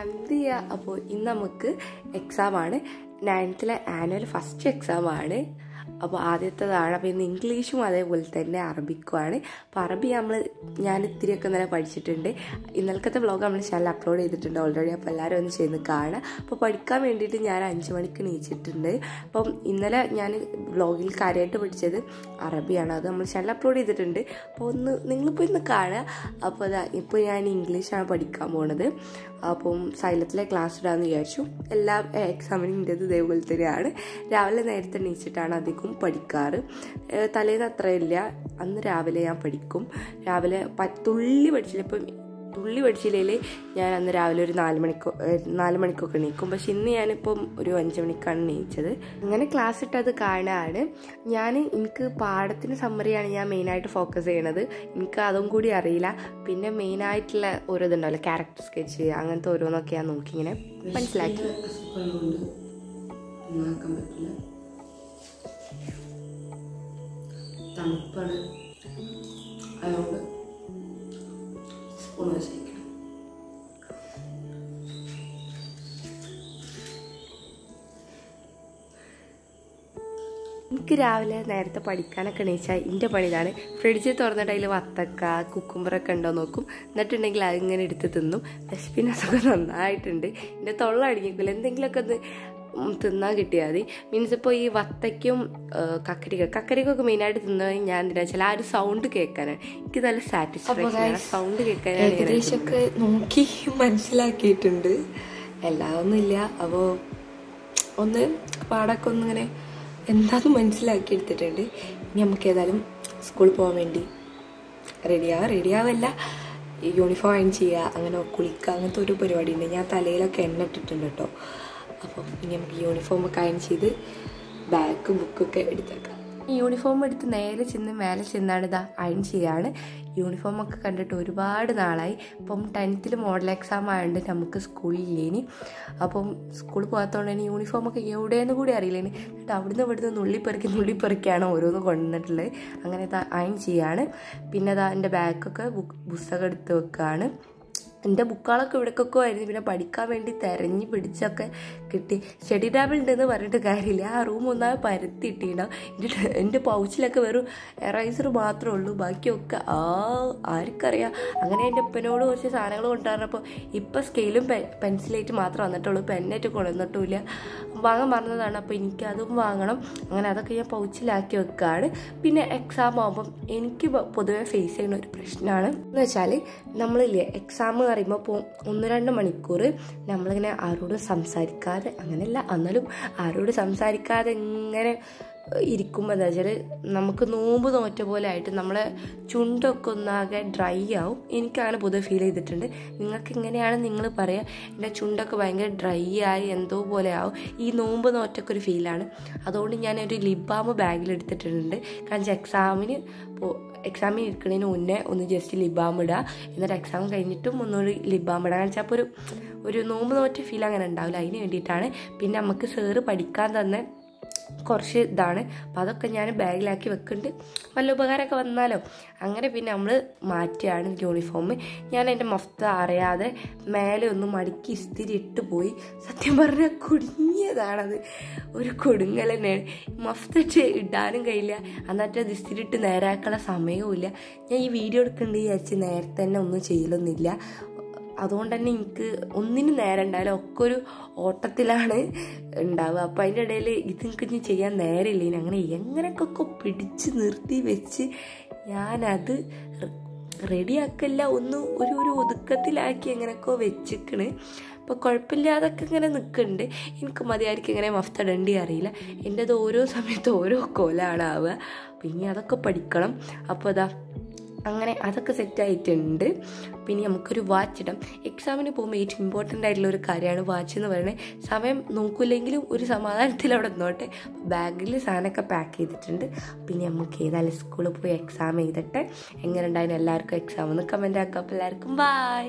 എന്ത് ചെയ്യുക. അപ്പോൾ ഇന്ന് നമുക്ക് എക്സാമാണ്, 9th ആനുവൽ ഫസ്റ്റ് എക്സാമാണ്. അപ്പോൾ ആദ്യത്തേതാണ്. അപ്പോൾ ഇന്ന് ഇംഗ്ലീഷും അതേപോലെ തന്നെ അറബിക്കുമാണ്. അപ്പോൾ അറബി ഞാൻ ഇത്തിരിയൊക്കെ ഇന്നലെ പഠിച്ചിട്ടുണ്ട്. ഇന്നലത്തെ വ്ളോഗ് നമ്മൾ ചാനൽ അപ്ലോഡ് ചെയ്തിട്ടുണ്ട് ഓൾറെഡി. അപ്പോൾ എല്ലാവരും ഒന്ന് ചെയ്ത് കാണുക. അപ്പോൾ പഠിക്കാൻ വേണ്ടിയിട്ട് ഞാൻ 5 മണിക്ക് എണീച്ചിട്ടുണ്ട്. അപ്പം ഇന്നലെ ഞാൻ വ്ളോഗിൽ കാര്യമായിട്ട് പഠിച്ചത് അറബിയാണ്. അത് നമ്മൾ ചാനൽ അപ്ലോഡ് ചെയ്തിട്ടുണ്ട്. അപ്പോൾ നിങ്ങളിപ്പോൾ ഇന്ന് കാണുക. അപ്പോൾ ഇപ്പോൾ ഞാൻ ഇംഗ്ലീഷാണ് പഠിക്കാൻ പോണത്. അപ്പം സൈലത്തിലെ ക്ലാസ് ഇടാമെന്ന് വിചാരിച്ചു. എല്ലാ എക്സാമിനിൻ്റെത് ഇതേപോലെ തന്നെയാണ്. രാവിലെ നേരത്തെ എണീച്ചിട്ടാണ് അധികം പഠിക്കാറ്. തലേന്ന് അത്രയില്ല, അന്ന് രാവിലെ ഞാൻ പഠിക്കും. രാവിലെ തുള്ളി പഠിച്ചില്ല. ഇപ്പം തുള്ളി പഠിച്ചില്ലെങ്കിൽ ഞാൻ അന്ന് രാവിലെ ഒരു 4 മണിക്കൊക്കെ എണീക്കും. പക്ഷെ ഇന്ന് ഞാനിപ്പം ഒരു 5 മണിക്കാണ് എണീച്ചത്. അങ്ങനെ ക്ലാസ് ഇട്ടത് കാണാനാണ്. എനിക്ക് പാഠത്തിന് സമ്മറിയാണ് ഞാൻ മെയിനായിട്ട് ഫോക്കസ് ചെയ്യണത്. എനിക്ക് അതും കൂടി അറിയില്ല. പിന്നെ മെയിനായിട്ടുള്ള ഓരോ ഇതുണ്ടാവില്ല, ക്യാരക്ടർ സ്കെച്ച് അങ്ങനത്തെ ഓരോന്നൊക്കെ ഞാൻ നോക്കി ഇങ്ങനെ മനസ്സിലാക്കി. തണുപ്പാണ്, അതുകൊണ്ട് സ്പൂൺ വെച്ചേക്കണം. എനിക്ക് രാവിലെ നേരത്തെ പഠിക്കാനൊക്കെ എണീച്ചാൽ എൻ്റെ പണി ഇതാണ്. ഫ്രിഡ്ജ് തുറന്നിട്ട് അതിൽ വത്തക്ക കുക്കുംബറൊക്കെ ഉണ്ടോ നോക്കും. എന്നിട്ടുണ്ടെങ്കിൽ അതിങ്ങനെ എടുത്ത് തിന്നും. വിശപ്പിനൊക്കെ നന്നായിട്ടുണ്ട്. എൻ്റെ തൊള്ള അടങ്ങിക്കില്ല. എന്തെങ്കിലുമൊക്കെ ഒന്ന് തിന്നാൻ കിട്ടിയാൽ മതി. മീൻസ് ഇപ്പോൾ ഈ വത്തയ്ക്കും കക്കരിക്കൊക്കെ മെയിനായിട്ട് തിന്നത് ഞാൻ എന്തിനാ വെച്ചാൽ ആ ഒരു സൗണ്ട് കേൾക്കാനാണ് എനിക്ക് നല്ല സാറ്റിസ്ഫാക്ഷൻ. സൗണ്ട് കേൾക്കാനാണ് ഏകദേശമൊക്കെ നോക്കി മനസ്സിലാക്കിയിട്ടുണ്ട്. എല്ലാതൊന്നും ഇല്ല. അപ്പോൾ ഒന്ന് പാടൊക്കെ ഒന്നിങ്ങനെ എന്താന്ന് മനസ്സിലാക്കി എടുത്തിട്ടുണ്ട്. ഇനി നമുക്ക് ഏതായാലും സ്കൂളിൽ പോകാൻ വേണ്ടി റെഡിയാവല്ല യൂണിഫോം അയൺ ചെയ്യുക, അങ്ങനെ കുളിക്കുക, അങ്ങനത്തെ ഒരു പരിപാടി ഉണ്ട്. ഞാൻ തലയിലൊക്കെ എണ്ണ ഇട്ടിട്ടുണ്ട് കേട്ടോ. അപ്പം ഇനി നമുക്ക് യൂണിഫോമൊക്കെ അയൺ ചെയ്ത് ബാഗ് ബുക്കൊക്കെ എടുത്തേക്കാം. ഈ യൂണിഫോം എടുത്ത് നേരെ മേലെ ചെന്നാണ് ഇതാ അയൺ ചെയ്യാണ്. യൂണിഫോമൊക്കെ കണ്ടിട്ട് ഒരുപാട് നാളായി. ഇപ്പം 10th മോഡൽ എക്സാം ആയതുകൊണ്ട് നമുക്ക് സ്കൂളില്ലേനി. അപ്പം സ്കൂളിൽ പോകാത്തതുകൊണ്ട് തന്നെ യൂണിഫോമൊക്കെ എവിടെയെന്ന് കൂടി അറിയില്ലേനി. എന്നിട്ട് ഇവിടുന്ന് നുള്ളിപ്പെറുക്കിയാണ് ഓരോന്ന് കൊണ്ടുവന്നിട്ടുള്ളത്. അങ്ങനെ ഇതാ അയൺ ചെയ്യാണ്. പിന്നെ അതാ എൻ്റെ ബാഗൊക്കെ പുസ്തകം എടുത്ത് വെക്കുകയാണ്. എൻ്റെ ബുക്കുകളൊക്കെ ഇവിടേക്കൊക്കെ ആയിരുന്നു. പിന്നെ പഠിക്കാൻ വേണ്ടി തിരഞ്ഞ് പിടിച്ചൊക്കെ കിട്ടി. സ്റ്റഡി ടേബിൾ ഉണ്ടെന്ന് പറഞ്ഞിട്ട് കാര്യമില്ല. ആ റൂം ഒന്നാമത് പരത്തി ഇട്ടിട്ടുണ്ടാവും. എൻ്റെ പൗച്ചിലൊക്കെ വെറും എറൈസർ മാത്രമേ ഉള്ളൂ. ബാക്കിയൊക്കെ ആർക്കറിയാം. അങ്ങനെ എൻ്റെ ഉപ്പനോട് കുറച്ച് സാധനങ്ങൾ കൊണ്ടുവരുന്നപ്പോൾ ഇപ്പം സ്കെയിലും പെൻസിലായിട്ട് മാത്രം വന്നിട്ടുള്ളൂ. പെന്നായിട്ട് കൊണ്ടുവന്നിട്ടുമില്ല. വാങ്ങാൻ പറഞ്ഞതാണ്. അപ്പോൾ എനിക്കതും വാങ്ങണം. അങ്ങനെ അതൊക്കെ ഞാൻ പൗച്ചിലാക്കി വെക്കുകയാണ്. പിന്നെ എക്സാം ആകുമ്പം എനിക്ക് പൊതുവെ ഫേസ് ചെയ്യുന്ന ഒരു പ്രശ്നമാണ് എന്ന് വെച്ചാൽ നമ്മളില്ലേ എക്സാം പറയുമ്പോൾ ഇപ്പോൾ 1-2 മണിക്കൂർ നമ്മളിങ്ങനെ ആരോടും സംസാരിക്കാതെ, അങ്ങനെയല്ല എന്നാലും ആരോടും സംസാരിക്കാതെ ഇങ്ങനെ ഇരിക്കുമ്പോൾ എന്താ വെച്ചാൽ നമുക്ക് നോമ്പ് നോറ്റ പോലെ ആയിട്ട് നമ്മളെ ചുണ്ടൊക്കെ ഒന്നാകെ ഡ്രൈ ആവും. എനിക്കങ്ങനെ പൊതുവെ ഫീൽ ചെയ്തിട്ടുണ്ട്. നിങ്ങൾക്ക് എങ്ങനെയാണ് നിങ്ങൾ പറയുക? എൻ്റെ ചുണ്ടൊക്കെ ഭയങ്കര ഡ്രൈ ആയി എന്തോ പോലെ ആവും. ഈ നോമ്പ് നോറ്റൊക്കെ ഒരു ഫീലാണ്. അതുകൊണ്ട് ഞാനൊരു ലിപ് ബാം ബാഗിലെടുത്തിട്ടുണ്ട്. കാരണം എക്സാമിന് ഇരിക്കുന്നതിന് മുന്നേ ഒന്ന് ജസ്റ്റ് ലിപ് ബാം ഇടുക. എന്നിട്ട് എക്സാം കഴിഞ്ഞിട്ടും ഒന്നുകൂടി ലിപ് ബാം ഇടുക. കാരണം വെച്ചാൽ അപ്പോൾ ഒരു നോമ്പ് നോറ്റ ഫീൽ അങ്ങനെ ഉണ്ടാവില്ല. അതിന് വേണ്ടിയിട്ടാണ്. പിന്നെ നമുക്ക് സാറ് പഠിക്കാൻ തന്നെ കുറച്ച് ഇതാണ്. അപ്പം അതൊക്കെ ഞാൻ ബാഗിലാക്കി വെക്കുന്നുണ്ട്. വല്ല ഉപകാരമൊക്കെ വന്നാലോ. അങ്ങനെ പിന്നെ നമ്മൾ മാറ്റുകയാണ് യൂണിഫോം. ഞാൻ എൻ്റെ മഫ്ത അറിയാതെ മേലെ ഒന്ന് മടക്കി ഇസ്തിരി ഇട്ട് പോയി. സത്യം പറഞ്ഞാൽ കുടുങ്ങിയതാണത്. ഒരു കൊടുങ്ങൽ തന്നെയാണ്. മഫ്ത ഇടാനും കഴിയില്ല. എന്നിട്ട് അത് ഇസ്തിരി ഇട്ട് നേരാക്കാനുള്ള സമയവും ഇല്ല. ഞാൻ ഈ വീഡിയോ എടുക്കേണ്ടി വിചാരിച്ച് നേരത്തെ തന്നെ ഒന്നും ചെയ്യലൊന്നുമില്ല. അതുകൊണ്ട് തന്നെ എനിക്ക് ഒന്നിനും നേരം ഉണ്ടാവില്ല. ഒക്കെ ഒരു ഓട്ടത്തിലാണ് ഉണ്ടാവുക. അപ്പം അതിൻ്റെ ഇടയിൽ എനിക്ക് ഇനി ചെയ്യാൻ നേരമില്ല. അങ്ങനെ എങ്ങനെയൊക്കെ പിടിച്ച് നിർത്തി വെച്ച് ഞാനത് റെഡിയാക്കല്ല ഒരു ഒതുക്കത്തിലാക്കി എങ്ങനെയൊക്കെ വെച്ചിക്കണ്. അപ്പോൾ കുഴപ്പമില്ലാതൊക്കെ ഇങ്ങനെ നിൽക്കുന്നുണ്ട്. എനിക്ക് മതിയായിരിക്കും ഇങ്ങനെ മഫ്ത ഇടേണ്ടി അറിയില്ല. എൻ്റെത് ഓരോ സമയത്ത് ഓരോ കോലാണ് ആവുക. പിന്നെ അതൊക്കെ പഠിക്കണം. അപ്പോൾ അങ്ങനെ അതൊക്കെ സെറ്റായിട്ടുണ്ട്. പിന്നെ നമുക്കൊരു വാച്ച് ഇടാം. എക്സാമിന് പോകുമ്പോൾ ഏറ്റവും ഇമ്പോർട്ടൻ്റ് ആയിട്ടുള്ള ഒരു കാര്യമാണ് വാച്ച് എന്ന് പറയുന്നത്. സമയം നോക്കില്ലെങ്കിലും ഒരു സമാധാനത്തിൽ അവിടെ നിന്നോട്ടെ. ബാഗിൽ സാധനമൊക്കെ പാക്ക് ചെയ്തിട്ടുണ്ട്. പിന്നെ നമുക്ക് ഏതായാലും സ്കൂളിൽ പോയി എക്സാം ചെയ്തിട്ട് എങ്ങനെ ഉണ്ടായിരുന്നു എല്ലാവർക്കും എക്സാം ഒന്ന് കമൻ്റ് ആക്കാം. അപ്പോൾ എല്ലാവർക്കും ബൈ.